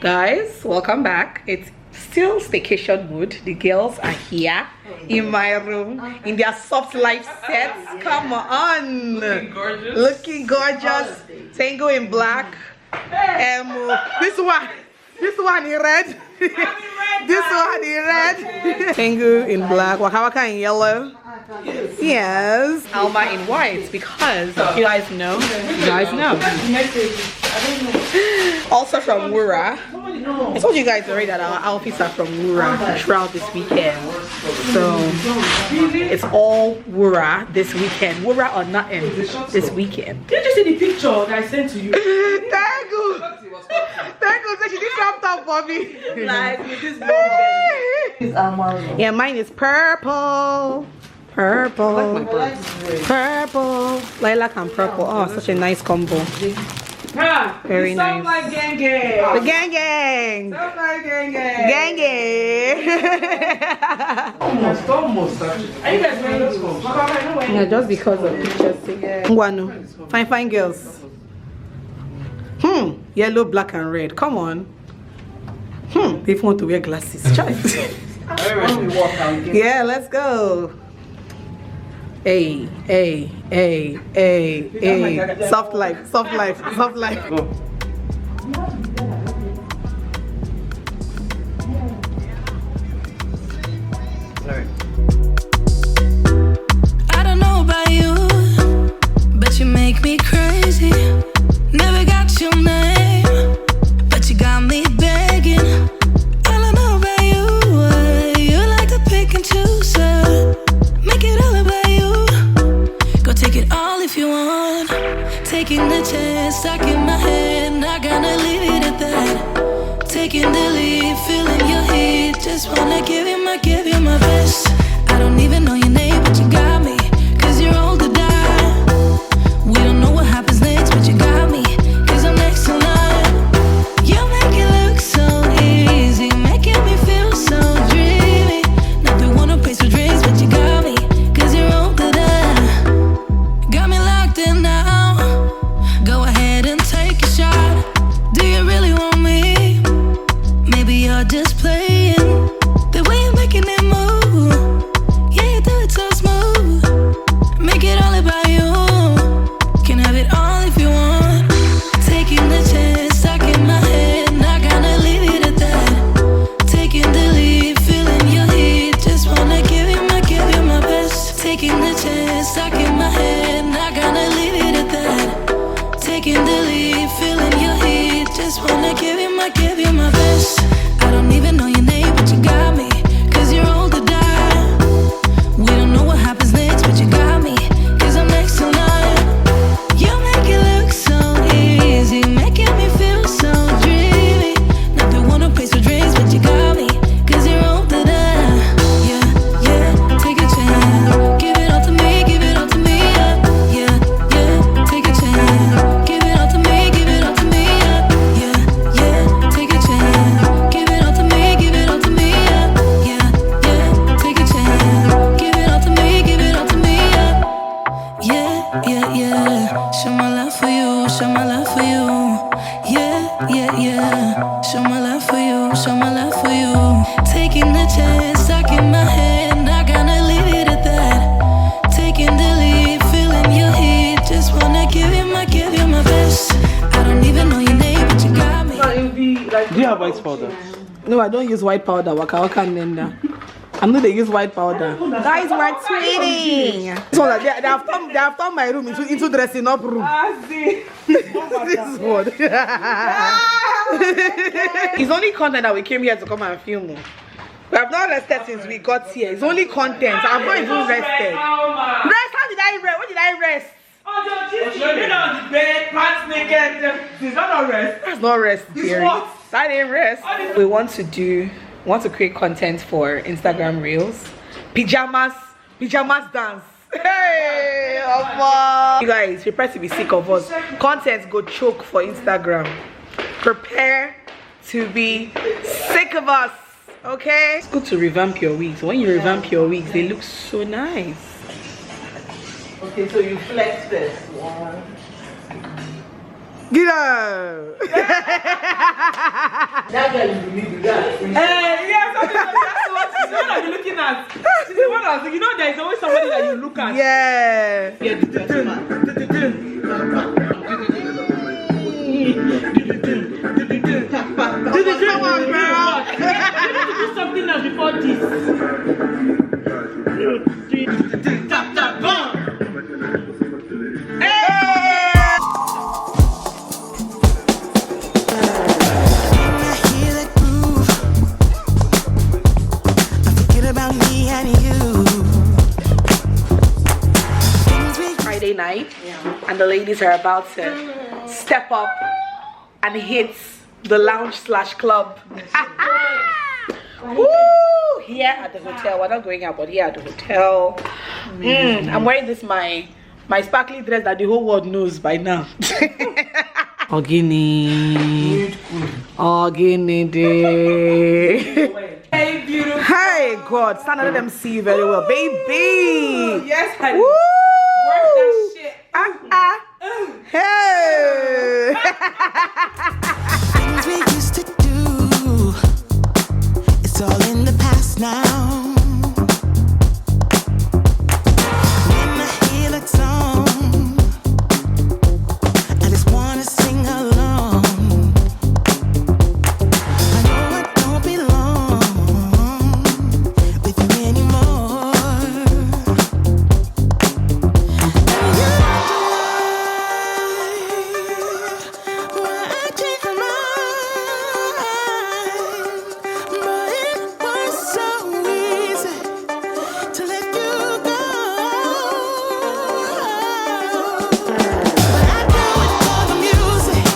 Guys, welcome back. It's still staycation mood. The girls are here in my room in their soft life sets. Come on, looking gorgeous. Tango in black. This one in red. This one in red. Tango in black. Waka Waka in yellow. Yes. Alma in white because you guys know. Also from Wura. I told you guys already that our outfits are from Wura throughout this weekend. So it's all Wura this weekend. Wura or nothing this weekend. Did you see the picture that I sent to you? Thank you. So she did crop top for me. Like with this yeah, mine is purple. Purple. Purple. Lilac and purple. Oh, such a nice combo. Very nice. Like gang. The gang. Sound like gang. Almost. Are you guys wearing those clothes? Yeah, just because of pictures. Ngwanu. Fine girls. Yellow, black and red. Come on. They want to wear glasses. Yeah, let's go. Hey. Soft life. Go. I don't know about you, but you make me crazy. Never got your name, but you got me begging. I don't know about you, you like to pick and choose. Make it all about you. Go take it all if you want. Taking the chance, stuck in my head, not gonna leave it at that. Taking the lead, feeling your heat. Just wanna give you my best. I don't even know your name, but you got me. Cause you're old to die. We don't know what happens next, but you got me. Cause I'm next in line. You make it look so easy, making me feel so dreamy. Not the one who pays for drinks, but you got me. Cause you're old to die. Got me locked in now. Go ahead and take a shot. Do you really want me? Maybe you're just playing. The way you're making it move, yeah, you do it so smooth. Make it all about you. Can have it all if you want. Taking the chance, stuck in my head, not gonna leave it at that. Taking the lead, feeling your heat. Just wanna give you my best. Taking the chance, stuck in my head, not gonna leave it at that. Taking the lead, feeling your heat. Just wanna give you my best. I don't even know your name, but you got me. Cause you're old to die. We don't know what happens next, but you got me. Cause I'm next in line. You make it look so easy, making me feel so dreamy. Not the one who pays for drinks, but you got me. Cause you're old to die. Yeah, take a chance. Give it all to me, yeah. Take a chance. Give it all to me, yeah. Take a chance. Give it all to me, yeah. Take a chance. Give it all to me, yeah. Show my love for you. Yeah. Show my love for you. Taking the chance, stuck in my head, not gonna leave it at that. Taking the lead, feeling your heat. Just wanna give you my best. I don't even know your name, but you got me. So it would be like. Do you have white powder? No, I don't use white powder. Waka Nenda. I know they use white powder. Guys, we're tweeting. So they have turned my room into dressing up room. See. This one. It's only content that we came here to come and film. We have not rested since we got here. It's only content. I've not even rested. Rest? How did I rest? What did I rest? Oh, you've been on the bed, pants naked. It's not rest. That's not rest, Terry. That ain't rest. We want to create content for Instagram Reels. Pajamas dance. Hey, you guys, prepare to be sick of us. Content go choke for Instagram. Prepare to be sick of us. Okay? It's good to revamp your wigs. When you revamp your wigs, they look so nice. Okay, so you flex this one. Get up. That girl is believing that. Yeah, that's what I'm looking at. She's the one I was thinking, you know, there's always somebody that you look at. Yeah. Come on, girl. You need to do something else before this. Tap, tap, boom. Friday night, and the ladies are about to step up and hit the lounge / club. Woo! Here at the hotel. We're not going out, but here at the hotel. I'm wearing this my sparkly dress that the whole world knows by now. Ogini day. Hey, beautiful. Hey God, stand and let them see you very well, baby. Yes, honey. Woo! Work that shit. Hey. Things we used to do, it's all in the past now. When I hear that song, I just wanna sing along. I know I don't belong with you anymore. And you why I changed my mind, but it was so easy to let you go. But I do it for the music.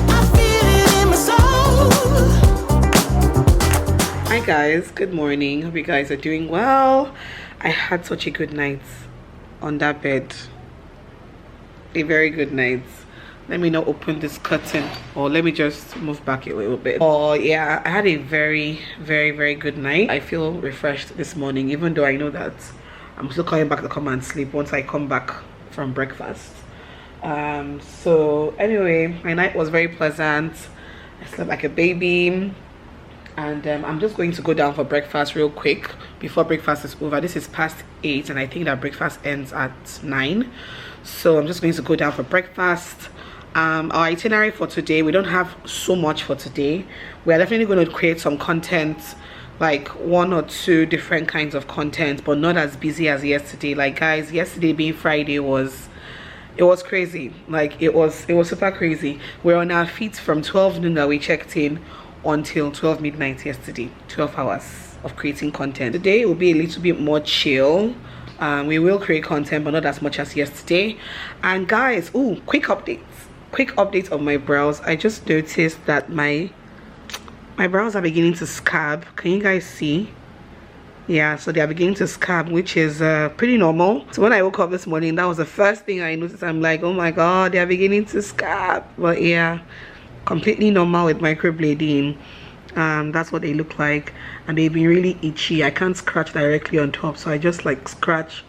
I feel it in my soul. Hi guys, good morning. Hope you guys are doing well. I had such a good night on that bed. A very good night. Let me not open this curtain, or let me just move back a little bit. Oh yeah, I had a very good night. I feel refreshed this morning, even though I know that I'm still coming back to come and sleep once I come back from breakfast. So anyway, my night was very pleasant. I slept like a baby. And I'm just going to go down for breakfast real quick before breakfast is over. This is past 8 and I think that breakfast ends at 9, so I'm just going to go down for breakfast. Our itinerary for today, we don't have so much for today. We are definitely going to create some content, like 1 or 2 different kinds of content, but not as busy as yesterday. Like guys, yesterday being Friday was crazy. Like it was super crazy. We're on our feet from 12 noon that we checked in until 12 midnight yesterday. 12 hours of creating content. Today will be a little bit more chill. We will create content, but not as much as yesterday. And guys, quick updates on my brows. I just noticed that my brows are beginning to scab. Can you guys see? Yeah, so they are beginning to scab, which is pretty normal. So when I woke up this morning, that was the first thing I noticed. I'm like, oh my god, they are beginning to scab. But yeah, completely normal with microblading. That's what they look like, and they've been really itchy. I can't scratch directly on top, so I just like scratch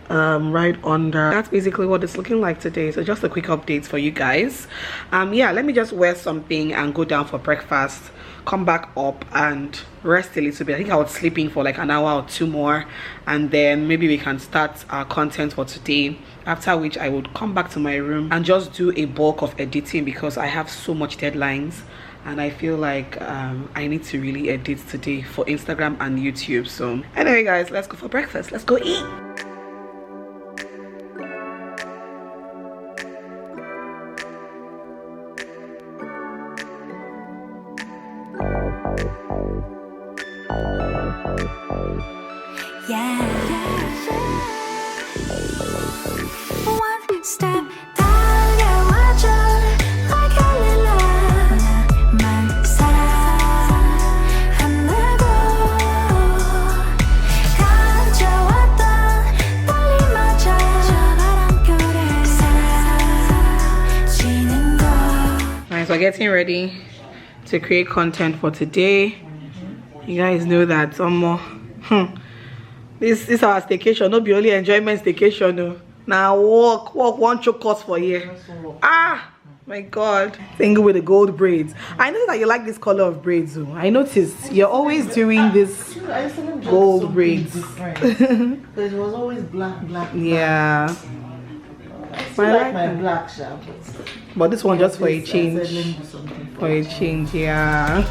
right under. That's basically what it's looking like today. So just a quick update for you guys. Yeah, let me just wear something and go down for breakfast, come back up and rest a little bit. I think I was sleeping for like an hour or 2 more, and then maybe we can start our content for today, after which I would come back to my room and just do a bulk of editing, because I have so much deadlines and I feel like I need to really edit today for Instagram and YouTube. So anyway guys, let's go for breakfast. Let's go eat. Yeah. One step 달려와줘 like a little 나만 사랑한다고 가져왔던 떨림마저 저 바람결에 사라지는 거. Alright, so getting ready to create content for today. You guys know that some more this is our staycation, not be only enjoyment staycation. No, Now walk one choke us for you. Ah, my God. Single with the gold braids. I know that you like this color of braids. I noticed you're always doing this gold braids. Because it was always black. Yeah. I still like my black sharp. But this one just for a change. For a change, yeah.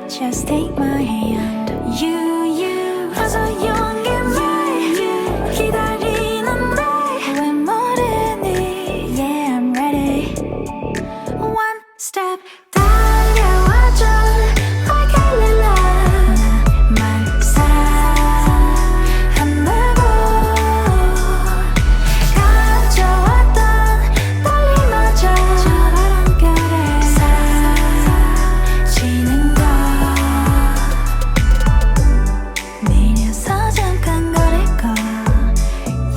Just take my hand. You are so young and bright. 기다리는데 왜 모르니? Yeah, I'm ready. One step 달려와줘. I can't rely. 말 사랑한다고 가져왔던 떨림마저 저 바람결에 사라지는 것. 밀려서 잠깐 거릴 거.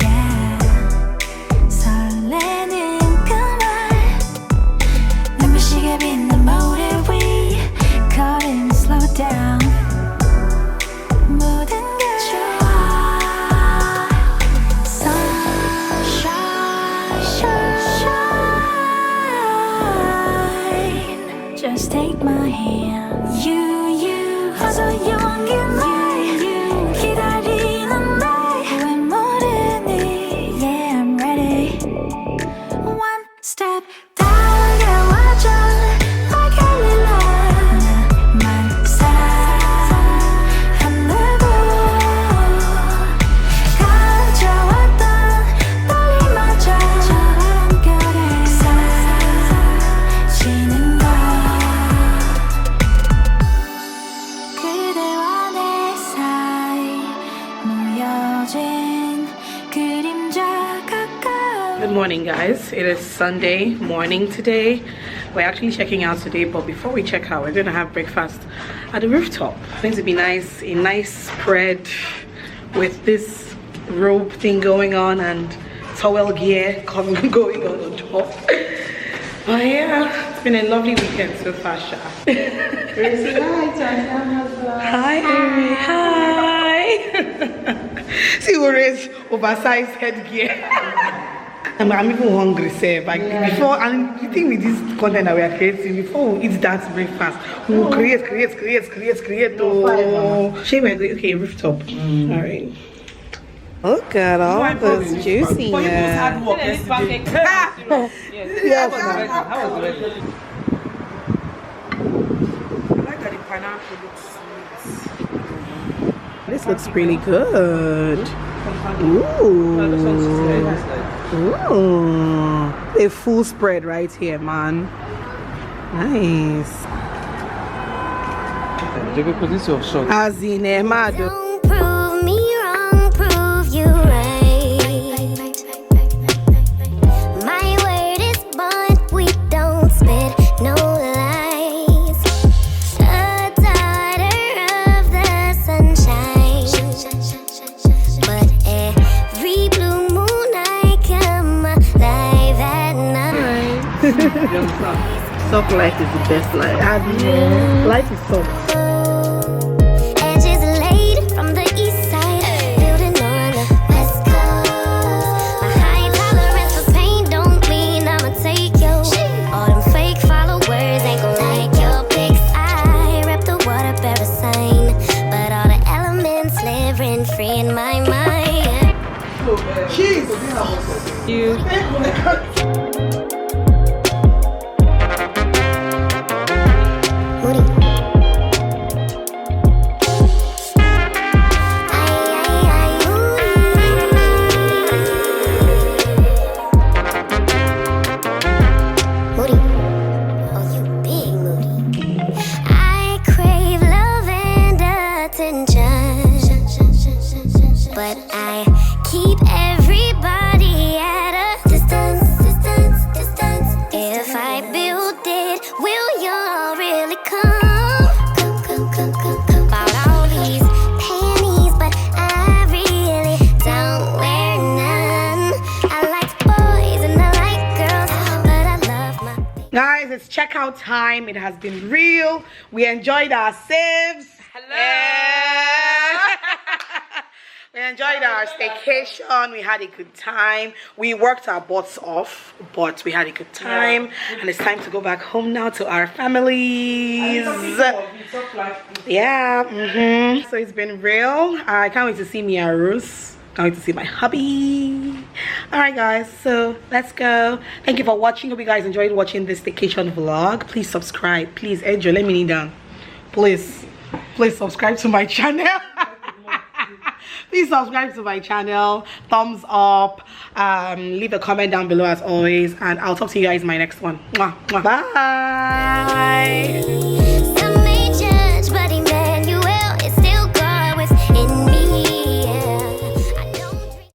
Yeah. 설레는 그 말. 눈부시게 빛난 모래 위 걸음 slow down. 모든 게 좋아. Sunshine, shine. Just take my hand. You are so young and bright. 기다리는데 왜 모르니? Yeah, I'm ready. One step 달려와줘. I can't rely. 말 사랑한다고 가져왔던 떨림마저 저 바람결에 사라지는 것. 그대와 내 사이 모여진 그림자 가까운. Good morning, guys. It is Sunday morning today. We're actually checking out today, but before we check out, we're going to have breakfast at the rooftop. It's going to be nice, a nice spread with this robe thing going on and towel gear going on top. Oh yeah, it's been a lovely weekend so far, Sha. Hi, Eri. Hi. See who is oversized headgear. I'm even hungry, sir. Like before, and the thing with this content that we are creating, before we eat that breakfast, we will create. Oh, okay, rooftop. All right. Look at all this juiciness. For you who's hard work yesterday. Yes. How was the wedding? I like that the pineapple looks sweet. This looks really good. Ooh. Ooh. A full spread right here, man. Nice. As in Emado. Don't prove me wrong, prove you right. My word is bond, we don't spit no lies. A daughter of the sunshine, but every blue moon I come alive at night. Soft life is the best life. Life is soft. Edges laid from the east side, building on the west coast. My high tolerance for pain don't mean I'ma take your. All them fake followers ain't gon' like your pics. I rep the water bearer sign, but all the elements live rent free in my mind. Cheese. You. But I keep everybody at a distance. Guys, it's checkout time. It has been real. We enjoyed our saves. Hello. We enjoyed our staycation. We had a good time. We worked our butts off, but we had a good time. And it's time to go back home now to our families. Yeah. So it's been real. I can't wait to see Mia Rose. Can't wait to see my hubby. Alright guys, so let's go. Thank you for watching. Hope you guys enjoyed watching this staycation vlog. Please subscribe. Please, Edjo, let me kneel down. Please subscribe to my channel. Please subscribe to my channel. Thumbs up. Leave a comment down below as always. And I'll talk to you guys in my next one. Mwah, mwah. Bye.